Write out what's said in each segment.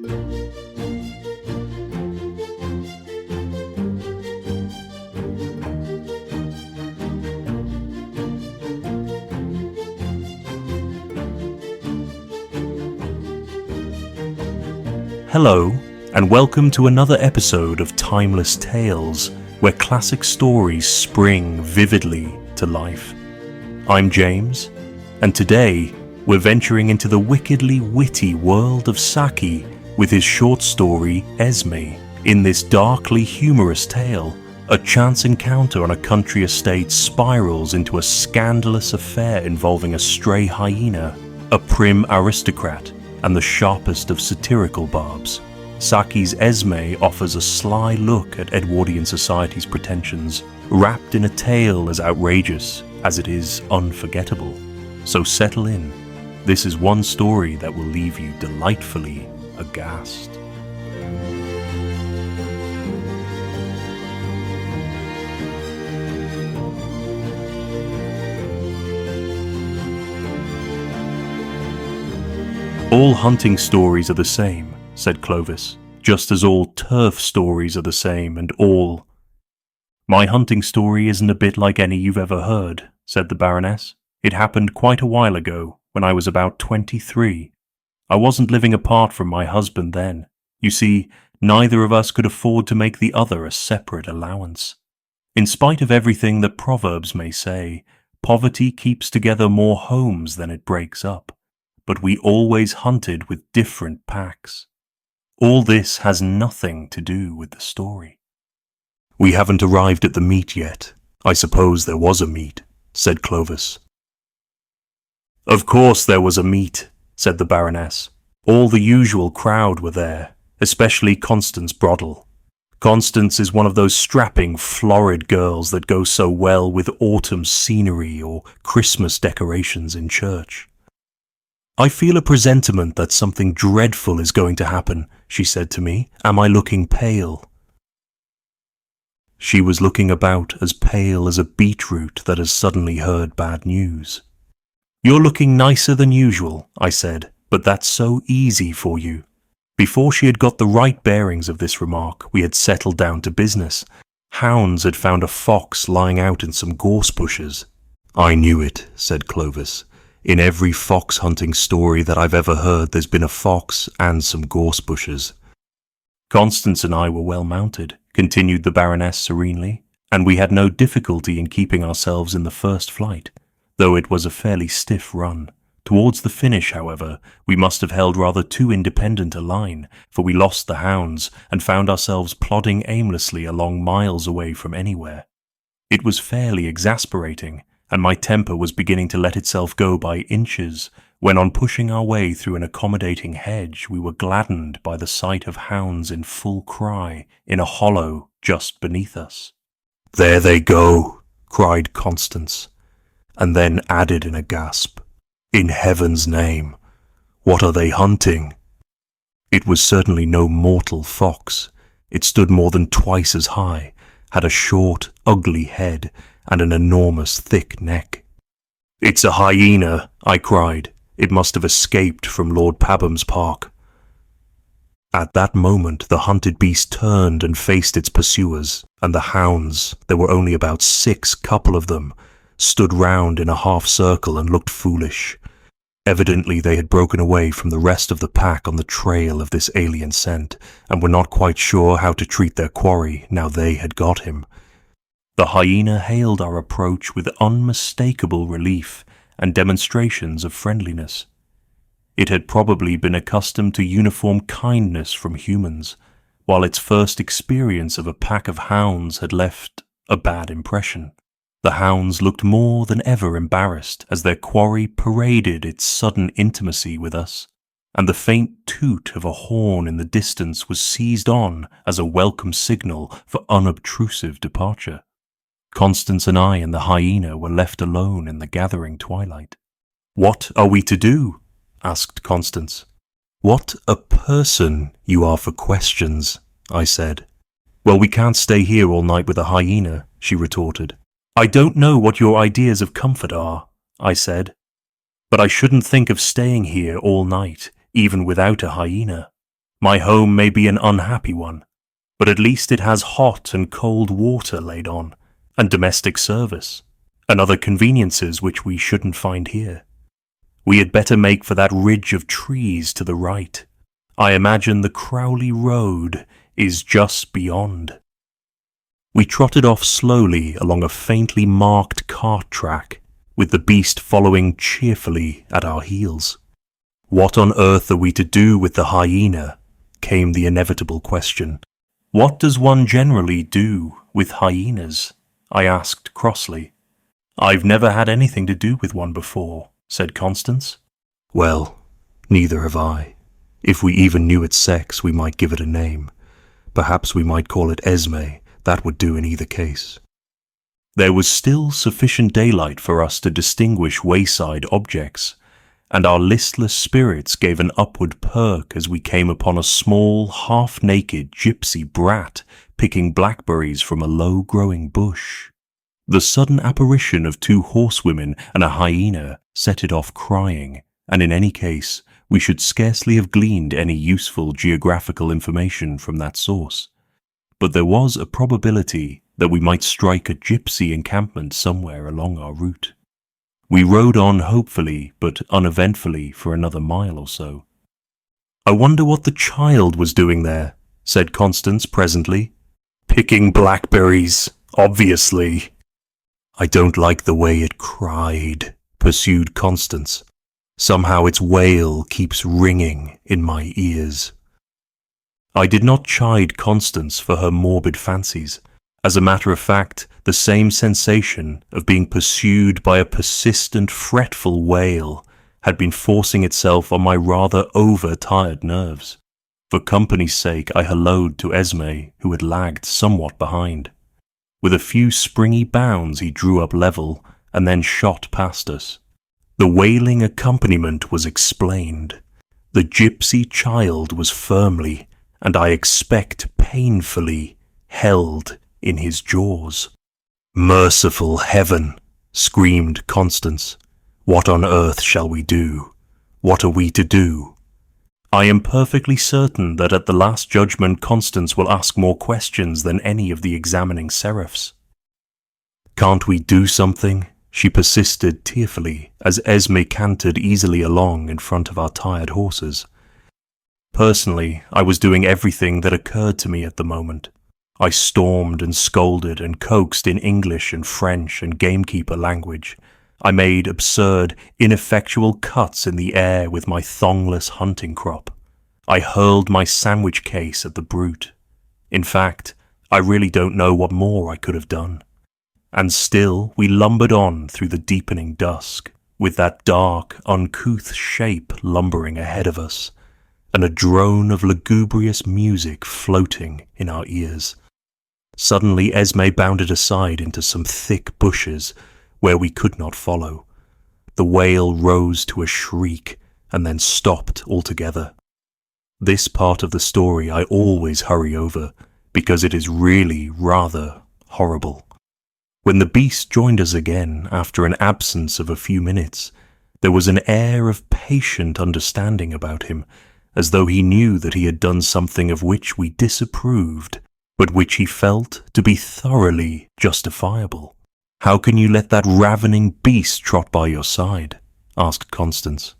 Hello, and welcome to another episode of Timeless Tales, where classic stories spring vividly to life. I'm James, and today we're venturing into the wickedly witty world of Saki with his short story Esme. In this darkly humorous tale, a chance encounter on a country estate spirals into a scandalous affair involving a stray hyena, a prim aristocrat, and the sharpest of satirical barbs. Saki's Esme offers a sly look at Edwardian society's pretensions, wrapped in a tale as outrageous as it is unforgettable. So settle in. This is one story that will leave you delightfully aghast. All hunting stories are the same, said Clovis, just as all turf stories are the same and all... My hunting story isn't a bit like any you've ever heard, said the Baroness. It happened quite a while ago, when I was about 23. I wasn't living apart from my husband then. You see, neither of us could afford to make the other a separate allowance. In spite of everything that proverbs may say, poverty keeps together more homes than it breaks up. But we always hunted with different packs. All this has nothing to do with the story. We haven't arrived at the meet yet. I suppose there was a meet, said Clovis. Of course there was a meet, said the Baroness. All the usual crowd were there, especially Constance Broddle. Constance is one of those strapping, florid girls that go so well with autumn scenery or Christmas decorations in church. I feel a presentiment that something dreadful is going to happen, she said to me. Am I looking pale? She was looking about as pale as a beetroot that has suddenly heard bad news. You're looking nicer than usual, I said, but that's so easy for you. Before she had got the right bearings of this remark, we had settled down to business. Hounds had found a fox lying out in some gorse bushes. I knew it, said Clovis. In every fox hunting story that I've ever heard, there's been a fox and some gorse bushes. Constance and I were well mounted, continued the Baroness serenely, and we had no difficulty in keeping ourselves in the first flight, though it was a fairly stiff run. Towards the finish, however, we must have held rather too independent a line, for we lost the hounds and found ourselves plodding aimlessly along miles away from anywhere. It was fairly exasperating, and my temper was beginning to let itself go by inches, when on pushing our way through an accommodating hedge we were gladdened by the sight of hounds in full cry in a hollow just beneath us. There they go, cried Constance, and then added in a gasp, In heaven's name, what are they hunting? It was certainly no mortal fox. It stood more than twice as high, had a short, ugly head, and an enormous thick neck. It's a hyena, I cried. It must have escaped from Lord Pabham's park. At that moment the hunted beast turned and faced its pursuers, and the hounds, there were only about 6 couple of them, stood round in a half circle and looked foolish. Evidently they had broken away from the rest of the pack on the trail of this alien scent, and were not quite sure how to treat their quarry now they had got him. The hyena hailed our approach with unmistakable relief and demonstrations of friendliness. It had probably been accustomed to uniform kindness from humans, while its first experience of a pack of hounds had left a bad impression. The hounds looked more than ever embarrassed as their quarry paraded its sudden intimacy with us, and the faint toot of a horn in the distance was seized on as a welcome signal for unobtrusive departure. Constance and I and the hyena were left alone in the gathering twilight. "What are we to do?" asked Constance. "What a person you are for questions," I said. "Well, we can't stay here all night with a hyena," she retorted. "I don't know what your ideas of comfort are," I said, "but I shouldn't think of staying here all night, even without a hyena. My home may be an unhappy one, but at least it has hot and cold water laid on, and domestic service, and other conveniences which we shouldn't find here. We had better make for that ridge of trees to the right. I imagine the Crowley Road is just beyond. We trotted off slowly along a faintly marked cart track, with the beast following cheerfully at our heels. What on earth are we to do with the hyena? Came the inevitable question. What does one generally do with hyenas? I asked crossly. I've never had anything to do with one before, said Constance. Well, neither have I. If we even knew its sex, we might give it a name. Perhaps we might call it Esme. That would do in either case. There was still sufficient daylight for us to distinguish wayside objects, and our listless spirits gave an upward perk as we came upon a small, half-naked gypsy brat picking blackberries from a low-growing bush. The sudden apparition of two horsewomen and a hyena set it off crying, and in any case, we should scarcely have gleaned any useful geographical information from that source. But there was a probability that we might strike a gypsy encampment somewhere along our route. We rode on hopefully but uneventfully for another mile or so. I wonder what the child was doing there, said Constance presently. Picking blackberries, obviously. I don't like the way it cried, pursued Constance. Somehow its wail keeps ringing in my ears. I did not chide Constance for her morbid fancies. As a matter of fact, the same sensation of being pursued by a persistent, fretful wail had been forcing itself on my rather overtired nerves. For company's sake, I hallooed to Esme, who had lagged somewhat behind. With a few springy bounds, he drew up level and then shot past us. The wailing accompaniment was explained. The gypsy child was firmly, and I expect painfully, held in his jaws. Merciful heaven, screamed Constance. What on earth shall we do? What are we to do? I am perfectly certain that at the last judgment Constance will ask more questions than any of the examining seraphs. Can't we do something? She persisted tearfully as Esme cantered easily along in front of our tired horses. Personally, I was doing everything that occurred to me at the moment. I stormed and scolded and coaxed in English and French and gamekeeper language. I made absurd, ineffectual cuts in the air with my thongless hunting crop. I hurled my sandwich case at the brute. In fact, I really don't know what more I could have done. And still we lumbered on through the deepening dusk, with that dark, uncouth shape lumbering ahead of us, and a drone of lugubrious music floating in our ears. Suddenly Esme bounded aside into some thick bushes where we could not follow. The wail rose to a shriek and then stopped altogether. This part of the story I always hurry over because it is really rather horrible. When the beast joined us again after an absence of a few minutes, there was an air of patient understanding about him, as though he knew that he had done something of which we disapproved, but which he felt to be thoroughly justifiable. How can you let that ravening beast trot by your side? Asked Constance.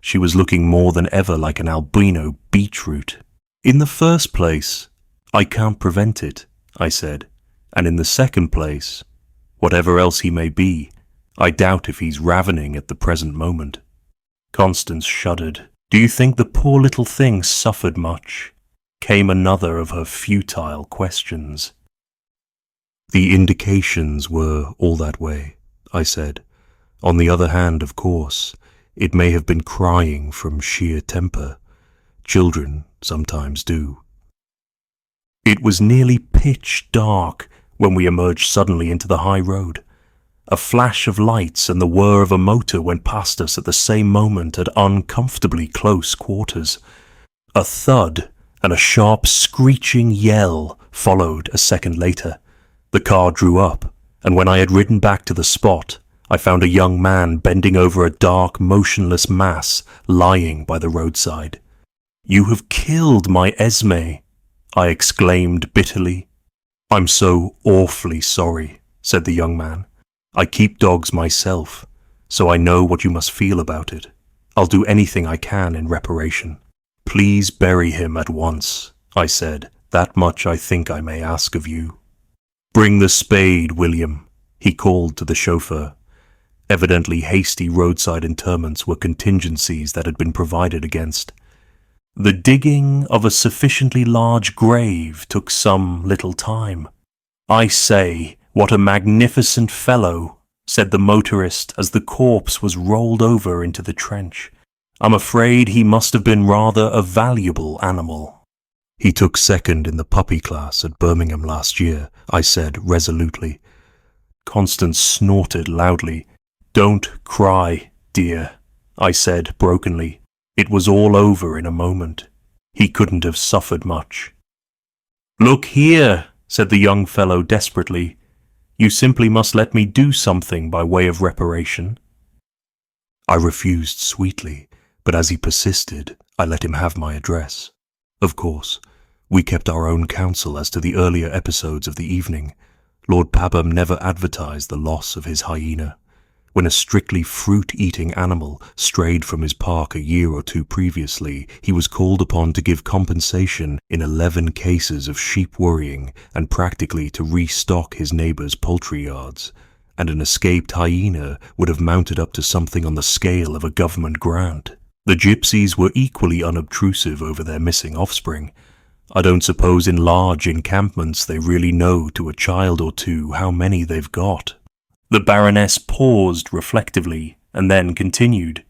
She was looking more than ever like an albino beetroot. In the first place, I can't prevent it, I said, and in the second place, whatever else he may be, I doubt if he's ravening at the present moment. Constance shuddered. Do you think the poor little thing suffered much? Came another of her futile questions. The indications were all that way, I said. On the other hand, of course, it may have been crying from sheer temper. Children sometimes do. It was nearly pitch dark when we emerged suddenly into the high road. A flash of lights and the whir of a motor went past us at the same moment at uncomfortably close quarters. A thud and a sharp screeching yell followed a second later. The car drew up, and when I had ridden back to the spot, I found a young man bending over a dark, motionless mass lying by the roadside. "You have killed my Esme," I exclaimed bitterly. "I'm so awfully sorry," said the young man. "I keep dogs myself, so I know what you must feel about it. I'll do anything I can in reparation." "Please bury him at once," I said. "That much I think I may ask of you." "Bring the spade, William," he called to the chauffeur. Evidently hasty roadside interments were contingencies that had been provided against. The digging of a sufficiently large grave took some little time. "I say, what a magnificent fellow," said the motorist as the corpse was rolled over into the trench. "I'm afraid he must have been rather a valuable animal." "He took second in the puppy class at Birmingham last year," I said resolutely. Constance snorted loudly. "Don't cry, dear," I said brokenly. "It was all over in a moment. He couldn't have suffered much." "Look here," said the young fellow desperately. "You simply must let me do something by way of reparation." I refused sweetly, but as he persisted, I let him have my address. Of course, we kept our own counsel as to the earlier episodes of the evening. Lord Pabham never advertised the loss of his hyena. When a strictly fruit-eating animal strayed from his park a year or two previously, he was called upon to give compensation in 11 cases of sheep worrying and practically to restock his neighbours' poultry yards, and an escaped hyena would have mounted up to something on the scale of a government grant. The gypsies were equally unobtrusive over their missing offspring. I don't suppose in large encampments they really know to a child or two how many they've got. The Baroness paused reflectively and then continued.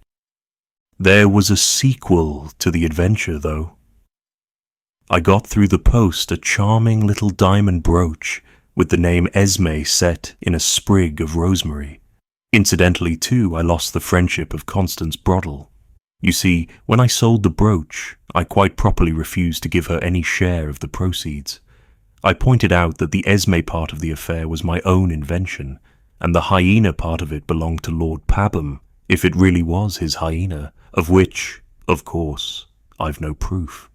"There was a sequel to the adventure, though. I got through the post a charming little diamond brooch with the name Esme set in a sprig of rosemary. Incidentally, too, I lost the friendship of Constance Broddle. You see, when I sold the brooch, I quite properly refused to give her any share of the proceeds. I pointed out that the Esme part of the affair was my own invention, and the hyena part of it belonged to Lord Pabham, if it really was his hyena, of which, of course, I've no proof.